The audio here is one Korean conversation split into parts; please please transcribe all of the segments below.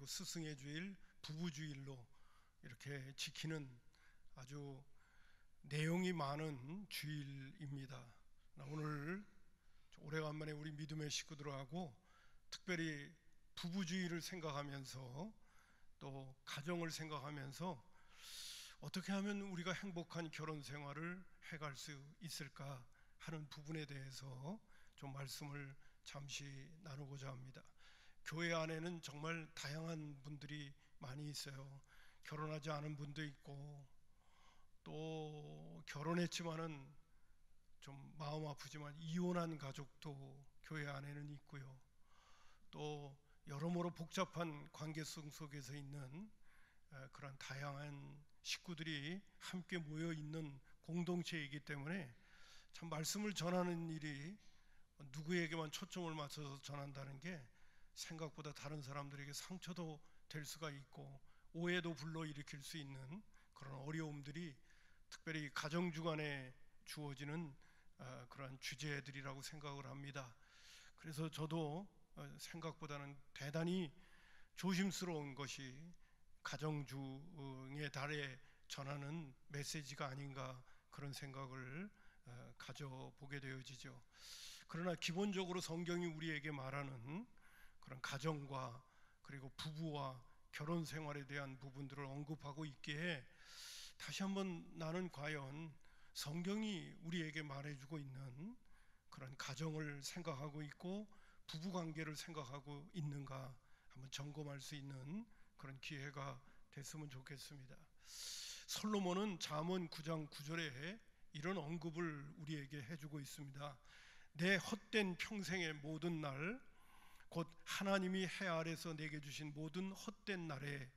그리고 스승의 주일, 부부주일로 이렇게 지키는 아주 내용이 많은 주일입니다. 오늘 오래간만에 우리 믿음의 식구들하고 특별히 부부주의를 생각하면서 또 가정을 생각하면서 어떻게 하면 우리가 행복한 결혼 생활을 해갈 수 있을까 하는 부분에 대해서 좀 말씀을 잠시 나누고자 합니다. 교회 안에는 정말 다양한 분들이 많이 있어요. 결혼하지 않은 분도 있고, 또 결혼했지만은 좀 마음 아프지만 이혼한 가족도 교회 안에는 있고요. 또 여러모로 복잡한 관계성 속에서 있는 그런 다양한 식구들이 함께 모여 있는 공동체이기 때문에 참 말씀을 전하는 일이 누구에게만 초점을 맞춰서 전한다는 게 생각보다 다른 사람들에게 상처도 될 수가 있고 오해도 불러일으킬 수 있는 그런 어려움들이 특별히 가정 주간에 주어지는 그런 주제들이라고 생각을 합니다. 그래서 저도 생각보다는 대단히 조심스러운 것이 가정주의 달에 전하는 메시지가 아닌가 그런 생각을 가져보게 되어지죠. 그러나 기본적으로 성경이 우리에게 말하는 그런 가정과 그리고 부부와 결혼 생활에 대한 부분들을 언급하고 있기에 다시 한번 나는 과연 성경이 우리에게 말해주고 있는 그런 가정을 생각하고 있고 부부관계를 생각하고 있는가 한번 점검할 수 있는 그런 기회가 됐으면 좋겠습니다. 솔로몬은 잠언 9장 9절에 이런 언급을 우리에게 해주고 있습니다. 내 헛된 평생의 모든 날, 곧 하나님이 해 아래서 내게 주신 모든 헛된 날에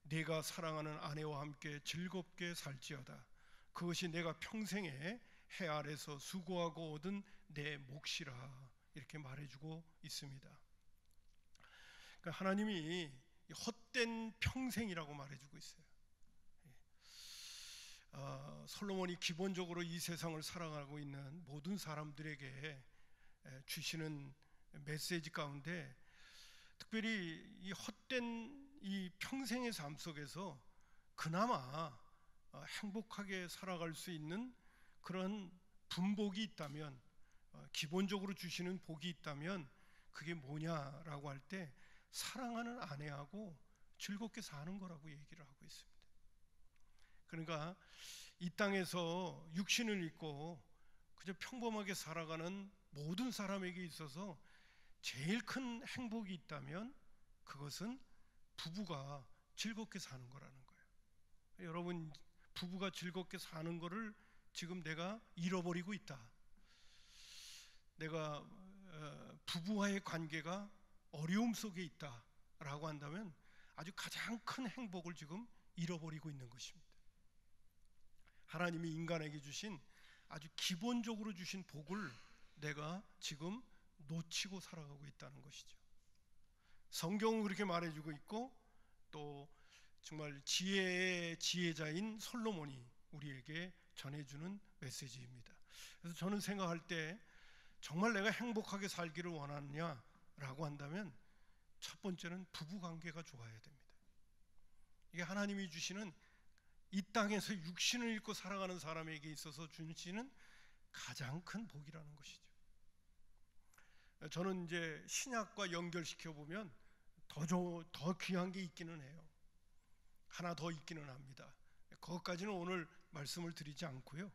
내가 사랑하는 아내와 함께 즐겁게 살지어다. 그것이 내가 평생에 해 아래서 수고하고 얻은 내 몫이라 이렇게 말해주고 있습니다. 그러니까 하나님이 헛된 평생이라고 말해주고 있어요. 솔로몬이 기본적으로 이 세상을 살아가고 있는 모든 사람들에게 주시는 메시지 가운데 특별히 이 헛된 이 평생의 삶 속에서 그나마 행복하게 살아갈 수 있는 그런 분복이 있다면, 기본적으로 주시는 복이 있다면 그게 뭐냐라고 할 때 사랑하는 아내하고 즐겁게 사는 거라고 얘기를 하고 있습니다. 그러니까 이 땅에서 육신을 입고 그저 평범하게 살아가는 모든 사람에게 있어서 제일 큰 행복이 있다면 그것은 부부가 즐겁게 사는 거라는 거예요. 여러분, 부부가 즐겁게 사는 거를 지금 내가 잃어버리고 있다. 내가 부부와의 관계가 어려움 속에 있다라고 한다면 아주 가장 큰 행복을 지금 잃어버리고 있는 것입니다. 하나님이 인간에게 주신 아주 기본적으로 주신 복을 내가 지금 놓치고 살아가고 있다는 것이죠. 성경은 그렇게 말해주고 있고 또 정말 지혜의 지혜자인 솔로몬이 우리에게 전해주는 메시지입니다. 그래서 저는 생각할 때 정말 내가 행복하게 살기를 원하느냐라고 한다면 첫 번째는 부부관계가 좋아야 됩니다. 이게 하나님이 주시는 이 땅에서 육신을 입고 살아가는 사람에게 있어서 주시는 가장 큰 복이라는 것이죠. 저는 이제 신약과 연결시켜 보면 더 귀한 게 있기는 해요. 하나 더 있기는 합니다. 그것까지는 오늘 말씀을 드리지 않고요.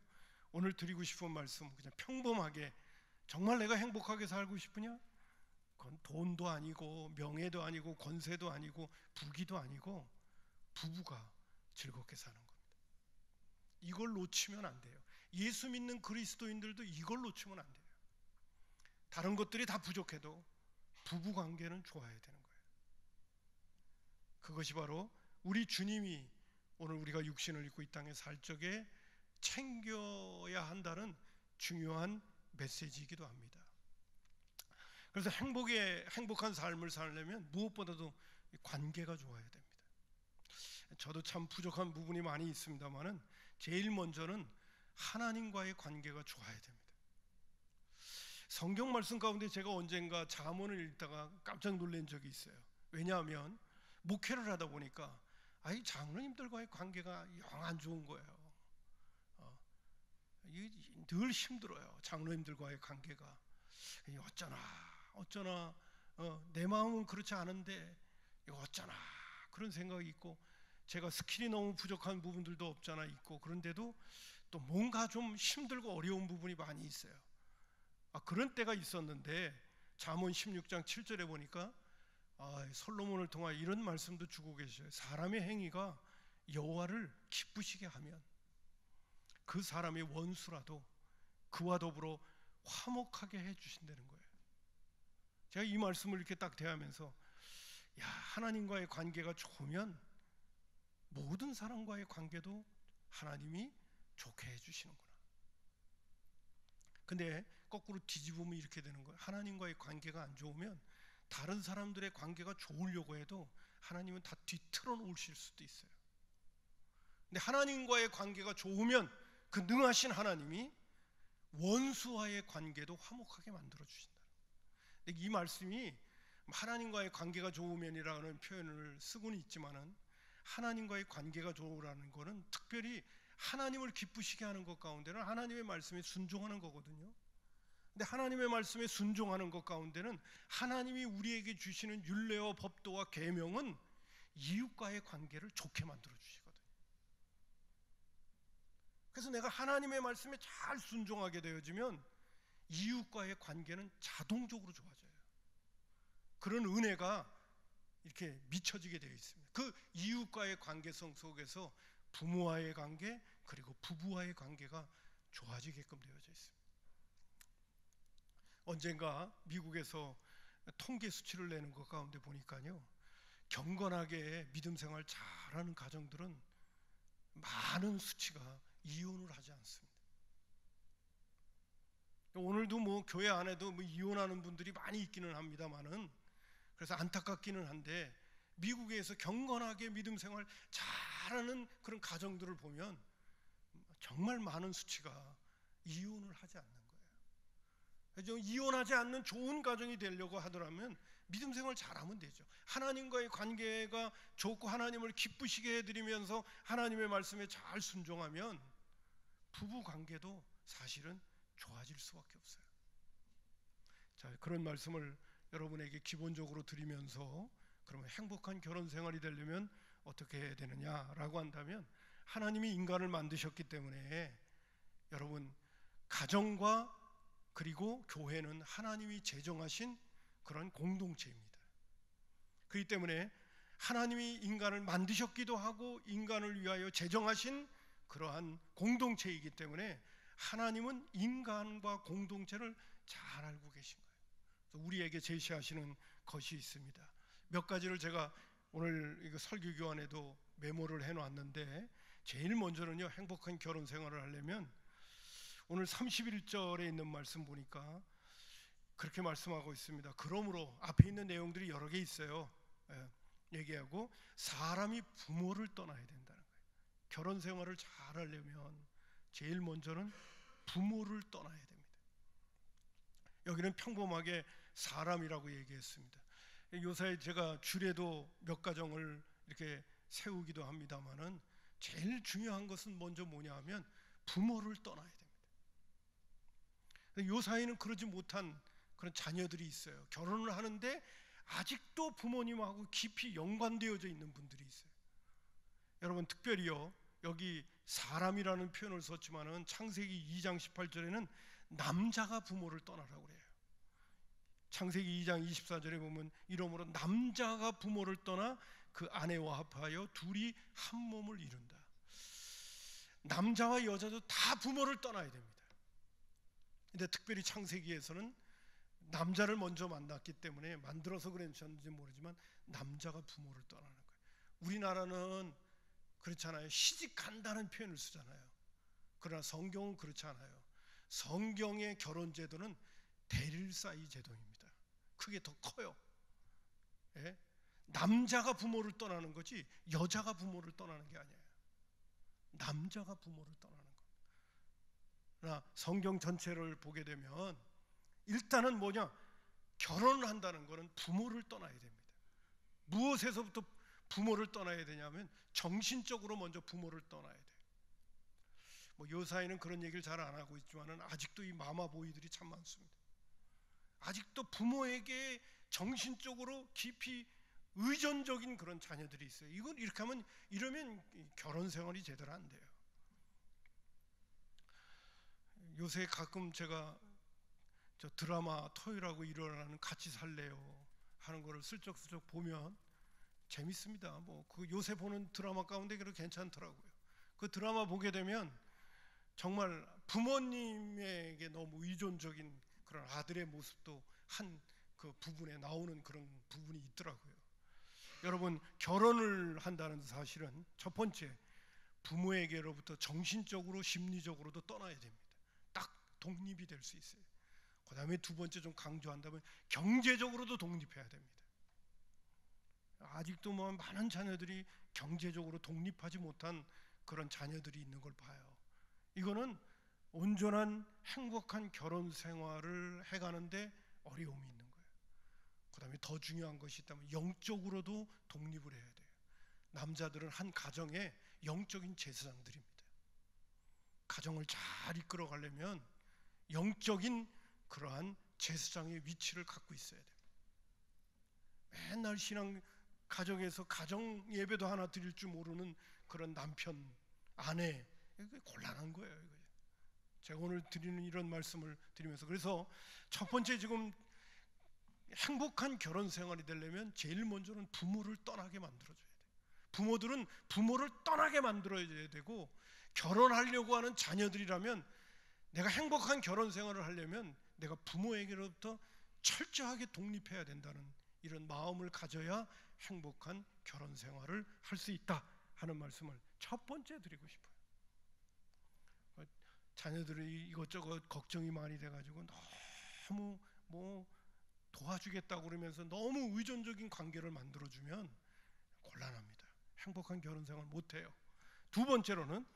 오늘 드리고 싶은 말씀은 그냥 평범하게 정말 내가 행복하게 살고 싶으냐? 그건 돈도 아니고 명예도 아니고 권세도 아니고 부귀도 아니고 부부가 즐겁게 사는 겁니다. 이걸 놓치면 안 돼요. 예수 믿는 그리스도인들도 이걸 놓치면 안 돼요. 다른 것들이 다 부족해도 부부관계는 좋아야 되는 거예요. 그것이 바로 우리 주님이 오늘 우리가 육신을 입고 이 땅에 살 적에 챙겨야 한다는 중요한 메시지이기도 합니다. 그래서 행복한 삶을 살려면 무엇보다도 관계가 좋아야 됩니다. 저도 참 부족한 부분이 많이 있습니다만은 제일 먼저는 하나님과의 관계가 좋아야 됩니다. 성경 말씀 가운데 제가 언젠가 잠언을 읽다가 깜짝 놀란 적이 있어요. 왜냐하면 목회를 하다 보니까 장로님들과의 관계가 영 안 좋은 거예요. 늘 힘들어요. 장로님들과의 관계가. 어쩌나 내 마음은 그렇지 않은데 어쩌나 그런 생각이 있고, 제가 스킬이 너무 부족한 부분들도 없잖아 있고, 그런데도 또 뭔가 좀 힘들고 어려운 부분이 많이 있어요. 그런 때가 있었는데 잠언 16장 7절에 보니까 솔로몬을 통하여 이런 말씀도 주고 계셔요. 사람의 행위가 여호와를 기쁘시게 하면 그 사람의 원수라도 그와 더불어 화목하게 해주신다는 거예요. 제가 이 말씀을 이렇게 딱 대하면서 하나님과의 관계가 좋으면 모든 사람과의 관계도 하나님이 좋게 해주시는구나. 근데 거꾸로 뒤집으면 이렇게 되는 거예요. 하나님과의 관계가 안 좋으면 다른 사람들의 관계가 좋으려고 해도 하나님은 다 뒤틀어 놓으실 수도 있어요. 근데 하나님과의 관계가 좋으면 그 능하신 하나님이 원수와의 관계도 화목하게 만들어 주신다. 근데 이 말씀이 하나님과의 관계가 좋으면이라는 표현을 쓰고는 있지만은, 하나님과의 관계가 좋으라는 것은 특별히 하나님을 기쁘시게 하는 것 가운데는 하나님의 말씀에 순종하는 거거든요. 근데 하나님의 말씀에 순종하는 것 가운데는 하나님이 우리에게 주시는 율례와 법도와 계명은 이웃과의 관계를 좋게 만들어 주시거든요. 그래서 내가 하나님의 말씀에 잘 순종하게 되어지면 이웃과의 관계는 자동적으로 좋아져요. 그런 은혜가 이렇게 미쳐지게 되어 있습니다. 그 이웃과의 관계성 속에서 부모와의 관계, 그리고 부부와의 관계가 좋아지게끔 되어져 있습니다. 언젠가 미국에서 통계 수치를 내는 것 가운데 보니까요, 경건하게 믿음 생활 잘하는 가정들은 많은 수치가 이혼을 하지 않습니다. 오늘도 교회 안에도 이혼하는 분들이 많이 있기는 합니다만은, 그래서 안타깝기는 한데 미국에서 경건하게 믿음 생활 잘하는 그런 가정들을 보면 정말 많은 수치가 이혼을 하지 않는 거예요. 그래서 이혼하지 않는 좋은 가정이 되려고 하더라면 믿음 생활 잘하면 되죠. 하나님과의 관계가 좋고 하나님을 기쁘시게 해드리면서 하나님의 말씀에 잘 순종하면 부부 관계도 사실은 좋아질 수밖에 없어요. 자, 그런 말씀을 여러분에게 기본적으로 드리면서, 그러면 행복한 결혼 생활이 되려면 어떻게 해야 되느냐라고 한다면, 하나님이 인간을 만드셨기 때문에 여러분, 가정과 그리고 교회는 하나님이 제정하신 그런 공동체입니다. 그렇기 때문에 하나님이 인간을 만드셨기도 하고 인간을 위하여 제정하신 그러한 공동체이기 때문에 하나님은 인간과 공동체를 잘 알고 계신 거예요. 그래서 우리에게 제시하시는 것이 있습니다. 몇 가지를 제가 오늘 이거 설교 교환에도 메모를 해놨는데, 제일 먼저는요, 행복한 결혼 생활을 하려면 오늘 31절에 있는 말씀 보니까 그렇게 말씀하고 있습니다. 그러므로 앞에 있는 내용들이 여러 개 있어요. 얘기하고 사람이 부모를 떠나야 된다는 거예요. 결혼 생활을 잘 하려면 제일 먼저는 부모를 떠나야 됩니다. 여기는 평범하게 사람이라고 얘기했습니다. 요새 제가 주례도 몇 가정을 이렇게 세우기도 합니다만은 제일 중요한 것은 먼저 뭐냐 하면 부모를 떠나야 됩니다. 요 사이는 그러지 못한 그런 자녀들이 있어요. 결혼을 하는데 아직도 부모님하고 깊이 연관되어져 있는 분들이 있어요. 여러분, 특별히요, 여기 사람이라는 표현을 썼지만은 창세기 2장 18절에는 남자가 부모를 떠나라고 그래요. 창세기 2장 24절에 보면 이러므로 남자가 부모를 떠나 그 아내와 합하여 둘이 한 몸을 이룬다. 남자와 여자도 다 부모를 떠나야 됩니다. 근데 특별히 창세기에서는 남자를 먼저 만났기 때문에, 만들어서 그랬는지 모르지만 남자가 부모를 떠나는 거예요. 우리나라는 그렇잖아요. 시집간다는 표현을 쓰잖아요. 그러나 성경은 그렇지 않아요. 성경의 결혼 제도는 대릴사이 제도입니다. 그게 더 커요. 예? 남자가 부모를 떠나는 거지 여자가 부모를 떠나는 게 아니에요. 남자가 부모를 떠나는 거. 그러나 성경 전체를 보게 되면 일단은 뭐냐? 결혼을 한다는 것은 부모를 떠나야 됩니다. 무엇에서부터 부모를 떠나야 되냐면 정신적으로 먼저 부모를 떠나야 돼요. 뭐 요사이는 그런 얘기를 잘 안 하고 있지만은 아직도 이 마마보이들이 참 많습니다. 아직도 부모에게 정신적으로 깊이 의존적인 그런 자녀들이 있어요. 이건 이렇게 하면 이러면 결혼 생활이 제대로 안 돼요. 요새 가끔 제가 저 드라마 토요일하고 일요일하는 같이 살래요 하는 거를 슬쩍슬쩍 보면 재밌습니다. 뭐 그 요새 보는 드라마 가운데 그래도 괜찮더라고요. 그 드라마 보게 되면 정말 부모님에게 너무 의존적인 그런 아들의 모습도 한 그 부분에 나오는 그런 부분이 있더라고요. 여러분, 결혼을 한다는 사실은 첫 번째, 부모에게로부터 정신적으로 심리적으로도 떠나야 됩니다. 딱 독립이 될 수 있어요. 그 다음에 두 번째 좀 강조한다면 경제적으로도 독립해야 됩니다. 아직도 뭐 많은 자녀들이 경제적으로 독립하지 못한 그런 자녀들이 있는 걸 봐요. 이거는 온전한 행복한 결혼 생활을 해가는데 어려움이 있는 거예요. 그 다음에 더 중요한 것이 있다면 영적으로도 독립을 해야 돼요. 남자들은 한 가정의 영적인 제사장들입니다. 가정을 잘 이끌어 가려면 영적인 그러한 제사장의 위치를 갖고 있어야 돼요. 맨날 신앙 가정에서 가정 예배도 하나 드릴 줄 모르는 그런 남편, 아내, 이게 곤란한 거예요. 제가 오늘 드리는 이런 말씀을 드리면서 그래서 첫 번째 지금 행복한 결혼 생활이 되려면 제일 먼저는 부모를 떠나게 만들어줘야 돼요. 부모들은 부모를 떠나게 만들어줘야 되고 결혼하려고 하는 자녀들이라면 내가 행복한 결혼 생활을 하려면 내가 부모에게로부터 철저하게 독립해야 된다는 이런 마음을 가져야 행복한 결혼 생활을 할 수 있다 하는 말씀을 첫 번째 드리고 싶어요. 자녀들이 이것저것 걱정이 많이 돼가지고 너무 뭐 도와주겠다고 그러면서 너무 의존적인 관계를 만들어주면 곤란합니다. 행복한 결혼 생활 못해요. 두 번째로는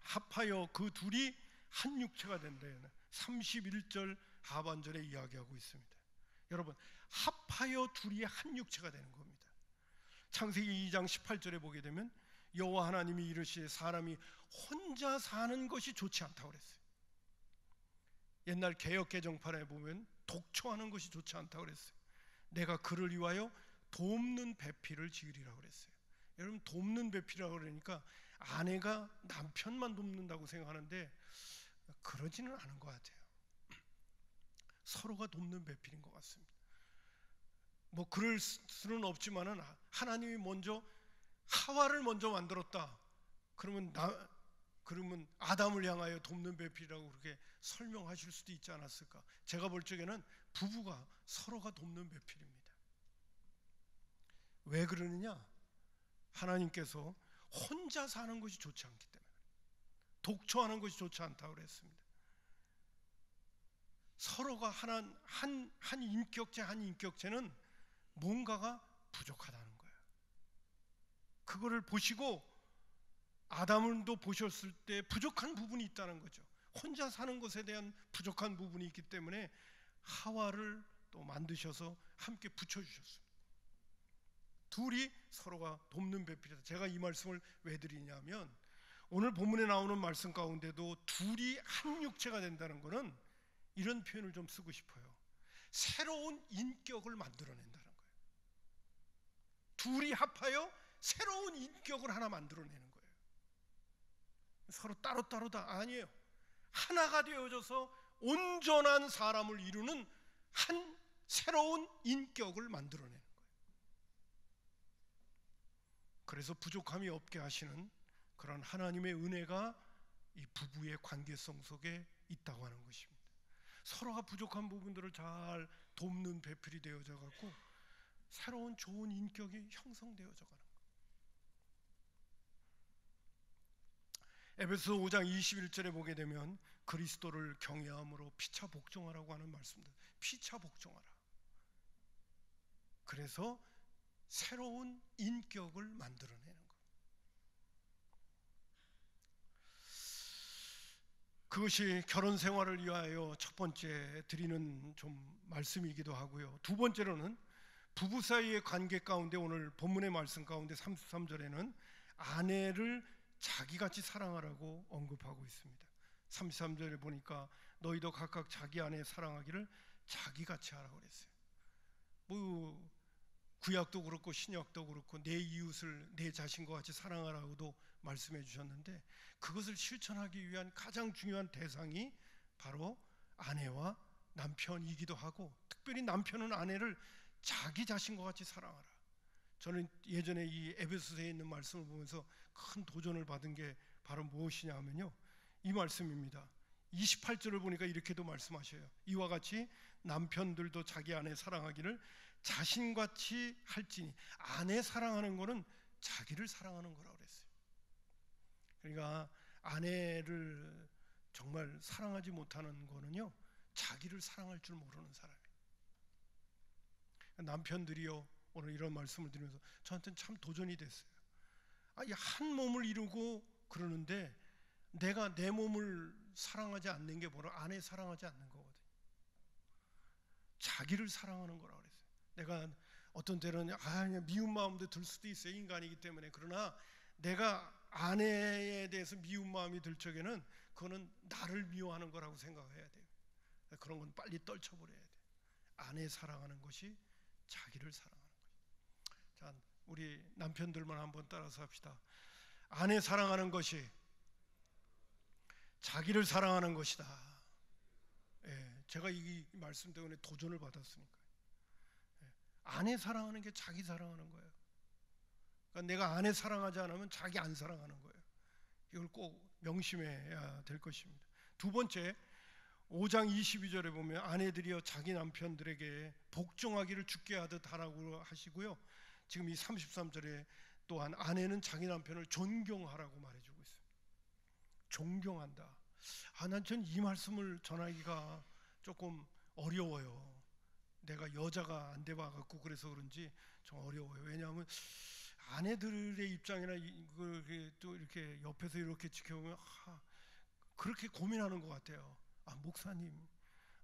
합하여 그 둘이 한 육체가 된대요. 31절 하반절에 이야기하고 있습니다. 여러분, 합하여 둘이 한 육체가 되는 겁니다. 창세기 2장 18절에 보게 되면 여호와 하나님이 이르시되 사람이 혼자 사는 것이 좋지 않다고 그랬어요. 옛날 개역 개정판에 보면 독초하는 것이 좋지 않다고 그랬어요. 내가 그를 위하여 돕는 배필을 지으리라고 그랬어요. 여러분, 돕는 배필이라고 그러니까 아내가 남편만 돕는다고 생각하는데 그러지는 않은 것 같아요. 서로가 돕는 배필인 것 같습니다. 뭐 그럴 수는 없지만은 하나님이 먼저 하와를 먼저 만들었다. 그러면 아담을 향하여 돕는 배필이라고 그렇게 설명하실 수도 있지 않았을까? 제가 볼 적에는 부부가 서로가 돕는 배필입니다. 왜 그러느냐? 하나님께서 혼자 사는 것이 좋지 않기 때문에, 독초하는 것이 좋지 않다고 그랬습니다. 서로가 한 인격체 한 인격체는 뭔가가 부족하다는 거예요. 그거를 보시고 아담도 보셨을 때 부족한 부분이 있다는 거죠. 혼자 사는 것에 대한 부족한 부분이 있기 때문에 하와를 또 만드셔서 함께 붙여주셨습니다. 둘이 서로가 돕는 배필이다. 제가 이 말씀을 왜 드리냐면 오늘 본문에 나오는 말씀 가운데도 둘이 한 육체가 된다는 것은 이런 표현을 좀 쓰고 싶어요. 새로운 인격을 만들어낸다는 거예요. 둘이 합하여 새로운 인격을 하나 만들어내는 거예요. 서로 따로따로 다 아니에요. 하나가 되어져서 온전한 사람을 이루는 한 새로운 인격을 만들어내는 거예요. 그래서 부족함이 없게 하시는 그런 하나님의 은혜가 이 부부의 관계성 속에 있다고 하는 것입니다. 서로가 부족한 부분들을 잘 돕는 배필이 되어져 갖고 새로운 좋은 인격이 형성되어져 가는 거예요. 에베소 5장 21절에 보게 되면 그리스도를 경외함으로 피차 복종하라고 하는 말씀들. 피차 복종하라. 그래서 새로운 인격을 만들어내는 거예요. 그것이 결혼 생활을 위하여 첫 번째 드리는 좀 말씀이기도 하고요. 두 번째로는 부부 사이의 관계 가운데 오늘 본문의 말씀 가운데 33절에는 아내를 자기같이 사랑하라고 언급하고 있습니다. 33절에 보니까 너희도 각각 자기 아내 사랑하기를 자기같이 하라고 그랬어요. 뭐 구약도 그렇고 신약도 그렇고 내 이웃을 내 자신과 같이 사랑하라고도 말씀해 주셨는데, 그것을 실천하기 위한 가장 중요한 대상이 바로 아내와 남편이기도 하고, 특별히 남편은 아내를 자기 자신과 같이 사랑하라. 저는 예전에 이 에베소서에 있는 말씀을 보면서 큰 도전을 받은 게 바로 무엇이냐 하면요, 이 말씀입니다. 28절을 보니까 이렇게도 말씀하셔요. 이와 같이 남편들도 자기 아내 사랑하기를 자신같이 할지니. 아내 사랑하는 거는 자기를 사랑하는 거라고 그랬어요. 그러니까 아내를 정말 사랑하지 못하는 거는요, 자기를 사랑할 줄 모르는 사람이에요. 남편들이요, 오늘 이런 말씀을 드리면서 저한테는 참 도전이 됐어요. 한 몸을 이루고 그러는데 내가 내 몸을 사랑하지 않는 게 뭐라, 아내 사랑하지 않는 거거든요. 자기를 사랑하는 거라고 그랬어요. 내가 어떤 때는 미운 마음도 들 수도 있어요. 인간이기 때문에. 그러나 내가 아내에 대해서 미운 마음이 들 적에는 그거는 나를 미워하는 거라고 생각해야 돼요. 그런 건 빨리 떨쳐버려야 돼요. 아내 사랑하는 것이 자기를 사랑하는 거예요. 자, 우리 남편들만 한번 따라서 합시다. 아내 사랑하는 것이 자기를 사랑하는 것이다. 예, 제가 이 말씀 때문에 도전을 받았으니까. 예, 아내 사랑하는 게 자기 사랑하는 거예요. 그러니까 내가 아내 사랑하지 않으면 자기 안 사랑하는 거예요. 이걸 꼭 명심해야 될 것입니다. 두 번째, 5장 22절에 보면 아내들이여 자기 남편들에게 복종하기를 주께 하듯 하라고 하시고요, 지금 이 33절에 또한 아내는 자기 남편을 존경하라고 말해주고 있어요. 존경한다. 난 전 이 말씀을 전하기가 조금 어려워요. 내가 여자가 안 돼봐갖고 그래서 그런지 좀 어려워요. 왜냐하면 아내들의 입장이나 또 이렇게 옆에서 이렇게 지켜보면 그렇게 고민하는 것 같아요. 목사님,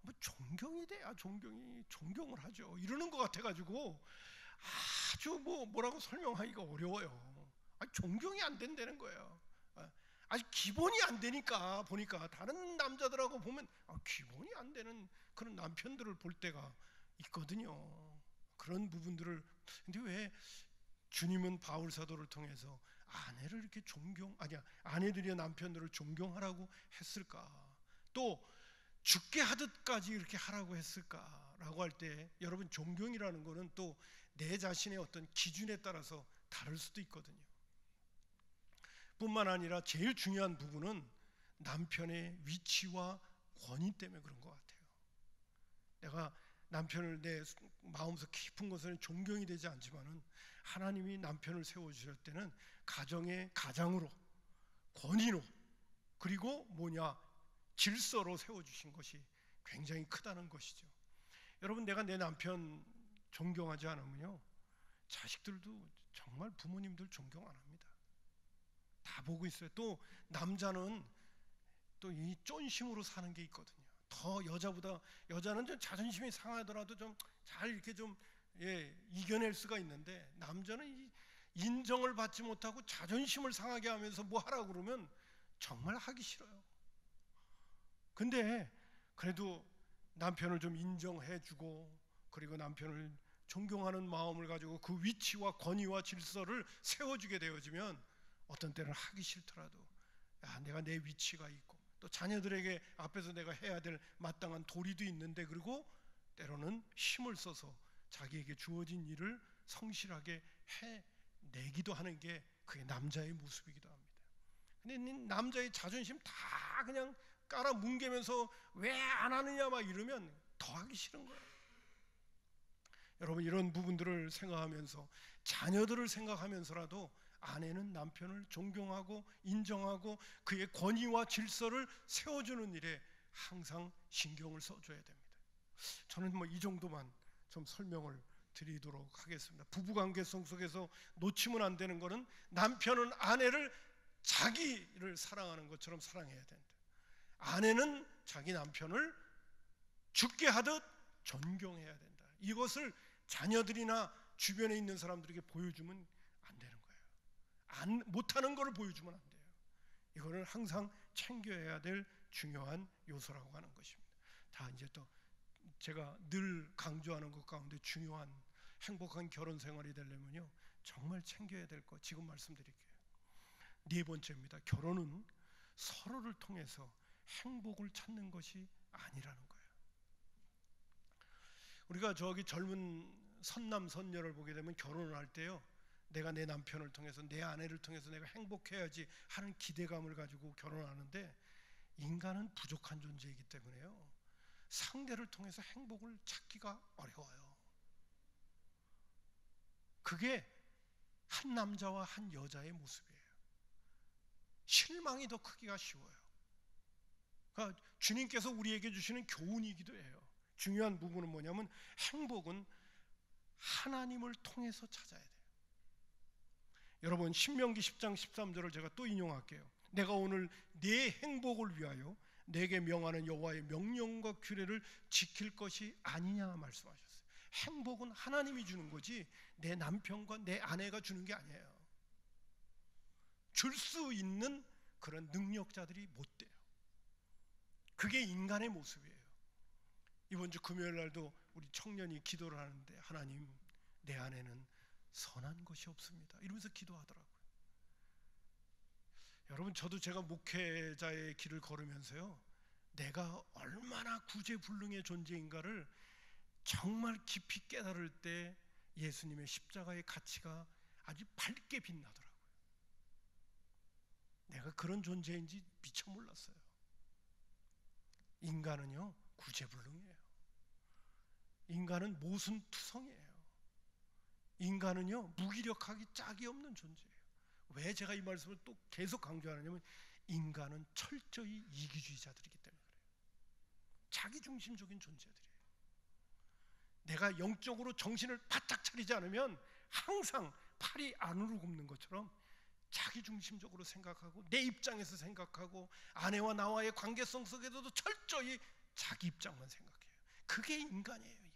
뭐 존경이 돼야 존경을 하죠. 이러는 것 같아가지고 아주 뭐라고 설명하기가 어려워요. 존경이 안 된다는 거예요. 아직 기본이 안 되니까 보니까 다른 남자들하고 보면 기본이 안 되는 그런 남편들을 볼 때가 있거든요. 그런 부분들을. 근데 왜 주님은 바울 사도를 통해서 아내를 이렇게 아내들이 남편들을 존경하라고 했을까? 또 죽게 하듯까지 이렇게 하라고 했을까라고 할 때, 여러분, 존경이라는 거는 또 내 자신의 어떤 기준에 따라서 다를 수도 있거든요. 뿐만 아니라 제일 중요한 부분은 남편의 위치와 권위 때문에 그런 것 같아요. 내가 남편을 내 마음속 깊은 곳에는 존경이 되지 않지만은 하나님이 남편을 세워주실 때는 가정의 가장으로, 권위로, 그리고 질서로 세워주신 것이 굉장히 크다는 것이죠. 여러분, 내가 내 남편 존경하지 않으면요, 자식들도 정말 부모님들 존경 안 합니다. 다 보고 있어요. 또 남자는 또 이 쫀심으로 사는 게 있거든요. 더 여자는 좀 자존심이 상하더라도 좀 잘 이렇게 좀 이겨낼 수가 있는데, 남자는 이 인정을 받지 못하고 자존심을 상하게 하면서 뭐 하라고 그러면 정말 하기 싫어요. 근데 그래도 남편을 좀 인정해주고, 그리고 남편을 존경하는 마음을 가지고 그 위치와 권위와 질서를 세워주게 되어지면 어떤 때는 하기 싫더라도 내가 내 위치가 있고, 또 자녀들에게 앞에서 내가 해야 될 마땅한 도리도 있는데, 그리고 때로는 힘을 써서 자기에게 주어진 일을 성실하게 해내기도 하는 게 그게 남자의 모습이기도 합니다. 근데 남자의 자존심 다 그냥 깔아 뭉개면서 왜 안 하느냐 막 이러면 더 하기 싫은 거예요. 여러분, 이런 부분들을 생각하면서, 자녀들을 생각하면서라도 아내는 남편을 존경하고 인정하고 그의 권위와 질서를 세워주는 일에 항상 신경을 써줘야 됩니다. 저는 이 정도만 좀 설명을 드리도록 하겠습니다. 부부관계성 속에서 놓치면 안 되는 것은 남편은 아내를 자기를 사랑하는 것처럼 사랑해야 된다. 아내는 자기 남편을 죽게 하듯 존경해야 된다. 이것을 자녀들이나 주변에 있는 사람들에게 보여주면 안 되는 거예요. 못하는 거를 보여주면 안 돼요. 이거는 항상 챙겨야 될 중요한 요소라고 하는 것입니다. 다 이제 또 제가 늘 강조하는 것 가운데 중요한 행복한 결혼 생활이 되려면요, 정말 챙겨야 될 거 지금 말씀드릴게요. 네 번째입니다. 결혼은 서로를 통해서 행복을 찾는 것이 아니라는 거예요. 우리가 저기 젊은 선남 선녀를 보게 되면 결혼을 할 때요, 내가 내 남편을 통해서, 내 아내를 통해서 내가 행복해야지 하는 기대감을 가지고 결혼하는데, 인간은 부족한 존재이기 때문에요, 상대를 통해서 행복을 찾기가 어려워요. 그게 한 남자와 한 여자의 모습이에요. 실망이 더 크기가 쉬워요. 그러니까 주님께서 우리에게 주시는 교훈이기도 해요. 중요한 부분은 뭐냐면, 행복은 하나님을 통해서 찾아야 돼요. 여러분, 신명기 10장 13절을 제가 또 인용할게요. 내가 오늘 네 행복을 위하여 내게 명하는 여호와의 명령과 규례를 지킬 것이 아니냐 말씀하셨어요. 행복은 하나님이 주는 거지 내 남편과 내 아내가 주는 게 아니에요. 줄 수 있는 그런 능력자들이 못 돼요. 그게 인간의 모습이에요. 이번 주 금요일 날도 우리 청년이 기도를 하는데, 하나님, 내 안에는 선한 것이 없습니다, 이러면서 기도하더라고요. 여러분, 저도 제가 목회자의 길을 걸으면서요, 내가 얼마나 구제불능의 존재인가를 정말 깊이 깨달을 때 예수님의 십자가의 가치가 아주 밝게 빛나더라고요. 내가 그런 존재인지 미처 몰랐어요. 인간은요, 구제불능이에요. 인간은 모순투성이에요. 인간은요, 무기력하기 짝이 없는 존재예요. 왜 제가 이 말씀을 또 계속 강조하느냐면, 인간은 철저히 이기주의자들이기 때문에 그래요. 자기중심적인 존재들이에요. 내가 영적으로 정신을 바짝 차리지 않으면 항상 팔이 안으로 굽는 것처럼 자기중심적으로 생각하고, 내 입장에서 생각하고, 아내와 나와의 관계성 속에서도 철저히 자기 입장만 생각해요. 그게 인간이에요, 인간.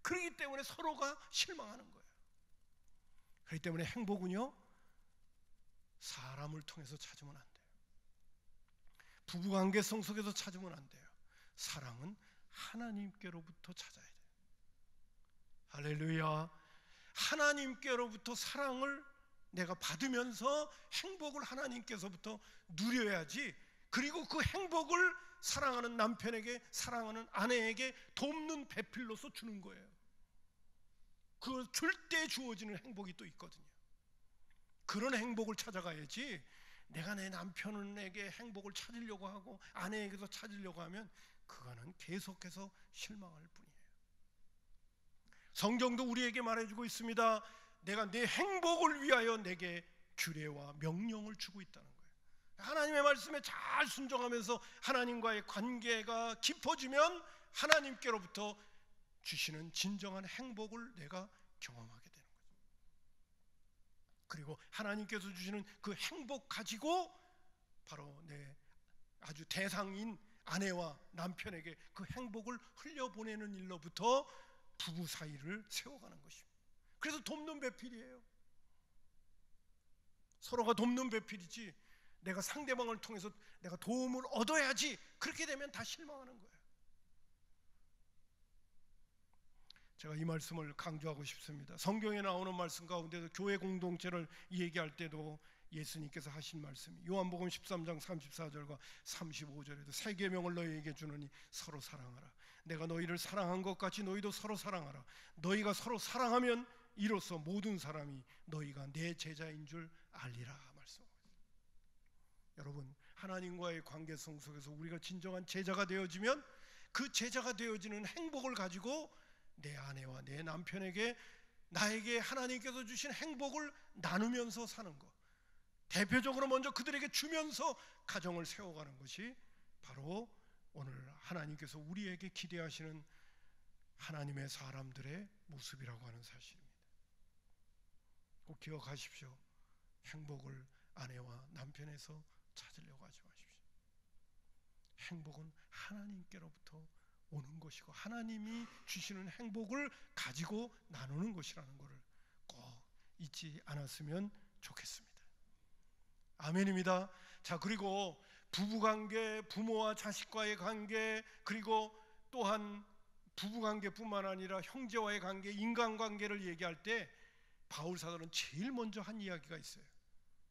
그렇기 때문에 서로가 실망하는 거예요. 그렇기 때문에 행복은요, 사람을 통해서 찾으면 안 돼요. 부부관계성 속에서 찾으면 안 돼요. 사랑은 하나님께로부터 찾아야 돼요. 할렐루야. 하나님께로부터 사랑을 내가 받으면서 행복을 하나님께서부터 누려야지, 그리고 그 행복을 사랑하는 남편에게, 사랑하는 아내에게 돕는 배필로서 주는 거예요. 그걸 줄 때 주어지는 행복이 또 있거든요. 그런 행복을 찾아가야지, 내가 내 남편에게 행복을 찾으려고 하고 아내에게서 찾으려고 하면 그거는 계속해서 실망할 뿐이에요. 성경도 우리에게 말해주고 있습니다. 내가 내 행복을 위하여 내게 규례와 명령을 주고 있다는 거예요. 하나님의 말씀에 잘 순종하면서 하나님과의 관계가 깊어지면 하나님께로부터 주시는 진정한 행복을 내가 경험하게 되는 거죠. 그리고 하나님께서 주시는 그 행복 가지고 바로 내 아주 대상인 아내와 남편에게 그 행복을 흘려보내는 일로부터 부부 사이를 세워가는 것입니다. 그래서 돕는 배필이에요. 서로가 돕는 배필이지, 내가 상대방을 통해서 내가 도움을 얻어야지, 그렇게 되면 다 실망하는 거예요. 제가 이 말씀을 강조하고 싶습니다. 성경에 나오는 말씀 가운데도 교회 공동체를 얘기할 때도 예수님께서 하신 말씀이 요한복음 13장 34절과 35절에도 새 계명을 너희에게 주노니 서로 사랑하라. 내가 너희를 사랑한 것 같이 너희도 서로 사랑하라. 너희가 서로 사랑하면 이로써 모든 사람이 너희가 내 제자인 줄 알리라 말씀하고 있습니다. 여러분, 하나님과의 관계성 속에서 우리가 진정한 제자가 되어지면 그 제자가 되어지는 행복을 가지고 내 아내와 내 남편에게 나에게 하나님께서 주신 행복을 나누면서 사는 것, 대표적으로 먼저 그들에게 주면서 가정을 세워가는 것이 바로 오늘 하나님께서 우리에게 기대하시는 하나님의 사람들의 모습이라고 하는 사실입니다. 꼭 기억하십시오. 행복을 아내와 남편에서 찾으려고 하지 마십시오. 행복은 하나님께로부터 오는 것이고 하나님이 주시는 행복을 가지고 나누는 것이라는 것을 꼭 잊지 않았으면 좋겠습니다. 아멘입니다. 자, 그리고 부부관계, 부모와 자식과의 관계, 그리고 또한 부부관계뿐만 아니라 형제와의 관계, 인간관계를 얘기할 때 바울 사도는 제일 먼저 한 이야기가 있어요.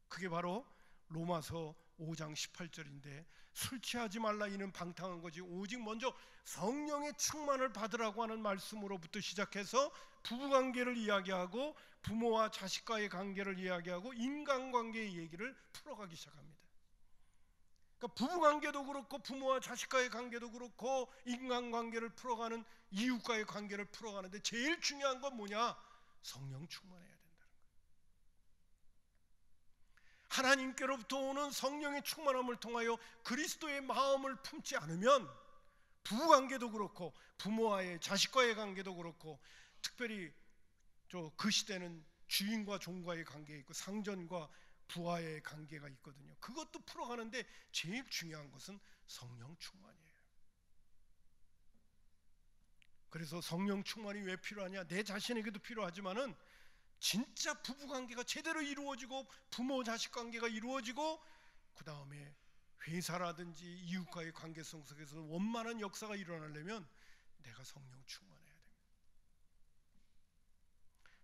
그게 바로 로마서 5장 18절인데, 술 취하지 말라 이는 방탕한 거지 오직 먼저 성령의 충만을 받으라고 하는 말씀으로부터 시작해서 부부관계를 이야기하고 부모와 자식과의 관계를 이야기하고 인간관계의 얘기를 풀어가기 시작합니다. 그러니까 부부관계도 그렇고 부모와 자식과의 관계도 그렇고 인간관계를 풀어가는, 이웃과의 관계를 풀어가는데 제일 중요한 건 뭐냐? 성령 충만해야 된다는 거예요. 하나님께로부터 오는 성령의 충만함을 통하여 그리스도의 마음을 품지 않으면 부부관계도 그렇고 부모와의, 자식과의 관계도 그렇고, 특별히 그 시대는 주인과 종과의 관계가 있고 상전과 부하의 관계가 있거든요. 그것도 풀어가는데 제일 중요한 것은 성령 충만이에요. 그래서 성령 충만이 왜 필요하냐? 내 자신에게도 필요하지만은 진짜 부부관계가 제대로 이루어지고 부모 자식 관계가 이루어지고 그 다음에 회사라든지 이웃과의 관계성 속에서 원만한 역사가 일어나려면 내가 성령 충만해야 됩니다.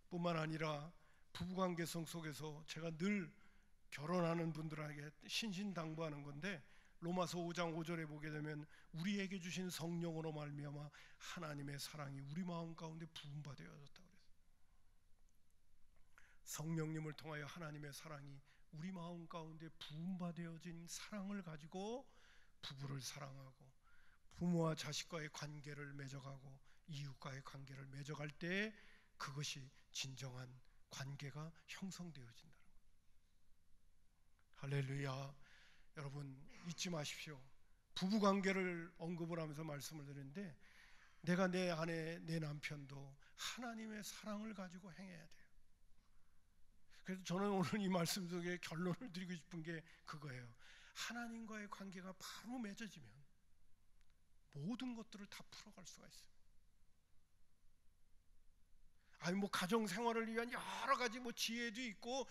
뿐만 아니라 부부관계성 속에서 제가 늘 결혼하는 분들에게 신신당부하는 건데, 로마서 5장 5절에 보게 되면 우리에게 주신 성령으로 말미암아 하나님의 사랑이 우리 마음 가운데 부음바 되어졌다 그랬어요. 성령님을 통하여 하나님의 사랑이 우리 마음 가운데 부음바 되어진 사랑을 가지고 부부를 사랑하고 부모와 자식과의 관계를 맺어가고 이웃과의 관계를 맺어갈 때 그것이 진정한 관계가 형성되어진다는 거예요. 할렐루야. 여러분 잊지 마십시오. 부부관계를 언급을 하면서 말씀을 드리는데 내가 내 아내, 내 남편도 하나님의 사랑을 가지고 행해야 돼요. 그래서 저는 오늘 이 말씀 속에 결론을 드리고 싶은 게 그거예요. 하나님과의 관계가 바로 맺어지면 모든 것들을 다 풀어갈 수가 있어요. 아니 가정 생활을 위한 여러 가지 지혜도 있고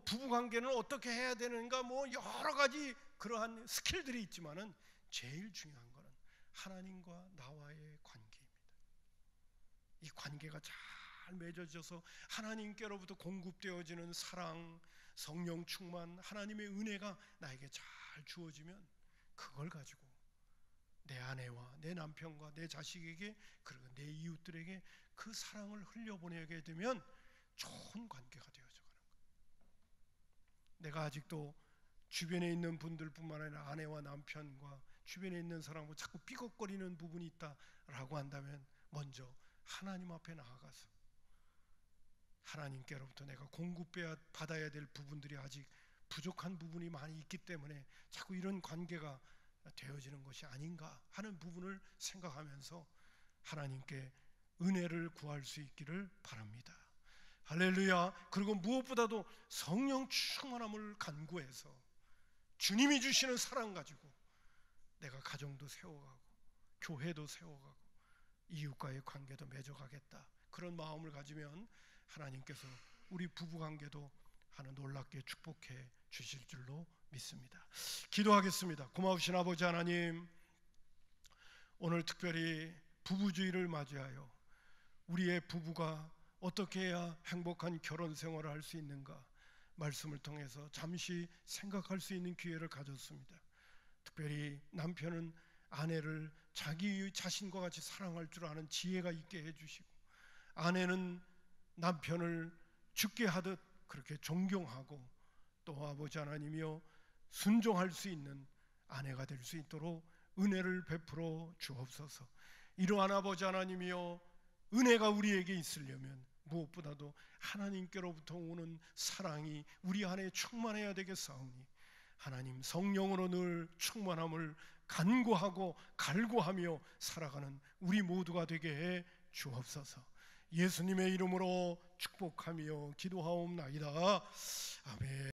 부부 관계는 어떻게 해야 되는가 여러 가지 그러한 스킬들이 있지만은 제일 중요한 거는 하나님과 나와의 관계입니다. 이 관계가 잘 맺어져서 하나님께로부터 공급되어지는 사랑, 성령 충만, 하나님의 은혜가 나에게 잘 주어지면 그걸 가지고 내 아내와 내 남편과 내 자식에게 그리고 내 이웃들에게 그 사랑을 흘려보내게 되면 좋은 관계가 되어져가는 거예요. 내가 아직도 주변에 있는 분들뿐만 아니라 아내와 남편과 주변에 있는 사람과 자꾸 삐걱거리는 부분이 있다라고 한다면 먼저 하나님 앞에 나아가서 하나님께로부터 내가 공급받아야 될 부분들이 아직 부족한 부분이 많이 있기 때문에 자꾸 이런 관계가 되어지는 것이 아닌가 하는 부분을 생각하면서 하나님께 은혜를 구할 수 있기를 바랍니다. 할렐루야. 그리고 무엇보다도 성령 충만함을 간구해서 주님이 주시는 사랑 가지고 내가 가정도 세워가고 교회도 세워가고 이웃과의 관계도 맺어가겠다, 그런 마음을 가지면 하나님께서 우리 부부관계도 하나 놀랍게 축복해 주실 줄로 믿습니다. 기도하겠습니다. 고마우신 아버지 하나님, 오늘 특별히 부부주의를 맞이하여 우리의 부부가 어떻게 해야 행복한 결혼 생활을 할 수 있는가 말씀을 통해서 잠시 생각할 수 있는 기회를 가졌습니다. 특별히 남편은 아내를 자기 자신과 같이 사랑할 줄 아는 지혜가 있게 해주시고, 아내는 남편을 죽게 하듯 그렇게 존경하고 또 아버지 하나님이여 순종할 수 있는 아내가 될 수 있도록 은혜를 베풀어 주옵소서. 이러한 아버지 하나님이여 은혜가 우리에게 있으려면 무엇보다도 하나님께로부터 오는 사랑이 우리 안에 충만해야 되겠사오니 하나님 성령으로 늘 충만함을 간구하고 갈구하며 살아가는 우리 모두가 되게 해 주옵소서. 예수님의 이름으로 축복하며 기도하옵나이다. 아멘.